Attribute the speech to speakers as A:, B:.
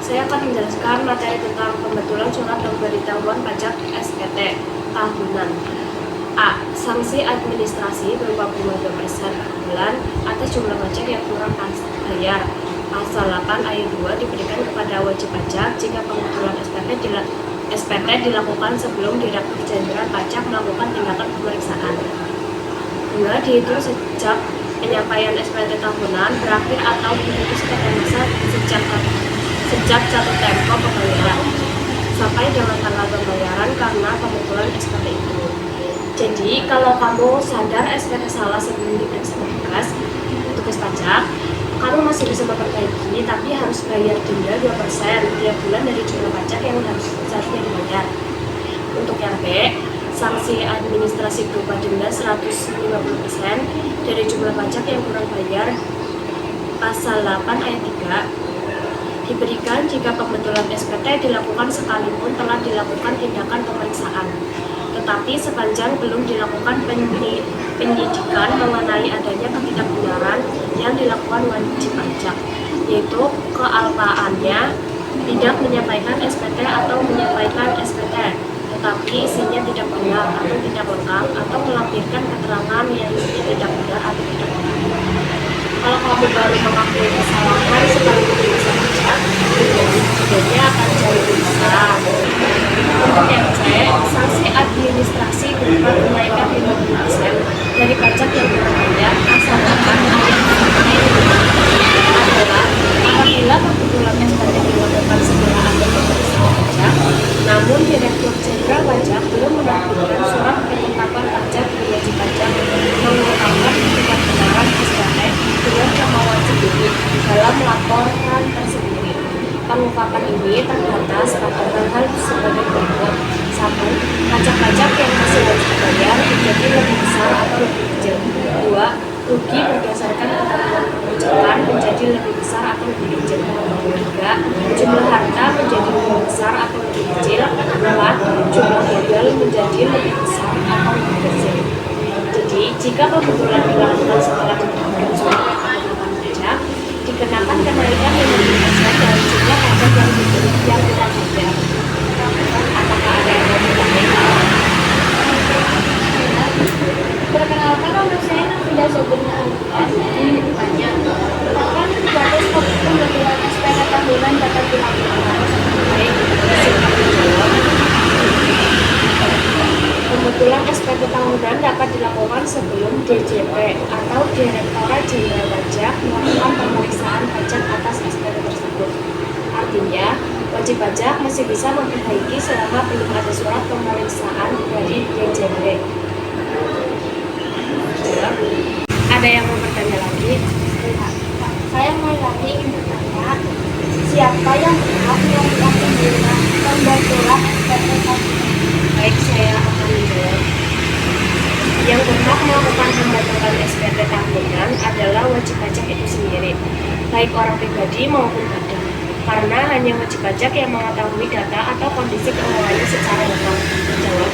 A: Saya akan menjelaskan materi tentang pembetulan surat pemberitahuan pajak SPT tahunan. A. Sanksi administrasi berupa bunga 2% per bulan atas jumlah pajak yang kurang bayar. Pasal 8 ayat 2 diberikan kepada wajib pajak jika pembetulan SPT dilakukan sebelum Direktur Jenderal Pajak melakukan tindakan pemeriksaan. Bunga dihitung sejak penyampaian SPT tahunan berakhir atau diputus pada masa sejak jatuh tempo pembayaran sampai dengan tanggal pembayaran karena pembetulan SPT itu. Jadi kalau kamu sadar SPT salah sebelum diperiksa petugas pajak, kamu masih bisa memperbaiki, tapi harus bayar denda 2% tiap bulan dari jumlah pajak yang seharusnya dibayar. Untuk yang B, sanksi administrasi berupa denda 150% dari jumlah pajak yang kurang bayar. Pasal 8 ayat 3 diberikan jika pembetulan SPT dilakukan sekalipun telah dilakukan tindakan pemeriksaan, tetapi sepanjang belum dilakukan penyidikan mengenai adanya ketidakbenaran yang dilakukan wajib pajak, yaitu kealpaannya tidak menyampaikan SPT atau menyampaikan SPT, tetapi isinya tidak benar atau tidak lengkap atau melampirkan keterangan yang isinya tidak benar atau tidak benar. Kalau kamu baru mengakui kesalahan sekaligus bisa pajak, jadinya akan jauh lebih besar. Untuk yang C, sanksi administrasi berupa kenaikan 50% dari pajak yang dibayar asalkan adalah apabila pembetulan SPT dilakukan setelah ada pemeriksaan pajak, namun Direktur Jenderal Pajak belum menerbitkan surat penetapan pajak wajib pajak mengungkapkan ketidakbenaran SPT dengan nama wajib ini dalam laporan tersendiri. Pengungkapan ini terbatas pada hal-hal sebagai berikut. 1. Pajak-pajak yang masih harus dibayar menjadi lebih besar atau lebih kecil. 2. Rugi berdasarkan ketentuan perpajakan menjadi lebih besar atau lebih kecil. 3. Jumlah harta menjadi lebih besar atau lebih kecil. 4. Jumlah modal menjadi lebih besar atau lebih kecil. Jadi, jika pembetulan dilakukan setelah diterbitkan surat penetapan pajak, dikenakan kenaikan 50% dari jumlah pajak yang tidak bayar. Apakah ada yang mau bertanya?
B: Perkenalkan, nama saya Nafida Sobrina. Banyak. Kan batas pembetulan SPT tahunan dapat dilakukan.
A: Baik, pembetulan SPT tahunan dapat dilakukan sebelum DJP atau Direktorat Jenderal Pajak melakukan pemeriksaan pajak atas SPT tersebut. Artinya, wajib pajak masih bisa memperbaiki selama belum ada surat pemeriksaan dari DJP. Ada yang mau bertanya lagi?
B: Saya lagi ingin bertanya, siapa yang berhak melakukan pembetulan SPT tahunan?
A: Baik, saya akan menjawab. Yang berhak melakukan pembetulan SPT tahunan adalah wajib pajak itu sendiri, baik orang pribadi maupun badan, karena hanya wajib pajak yang mengetahui data atau kondisi keuangannya secara lengkap. Jawab.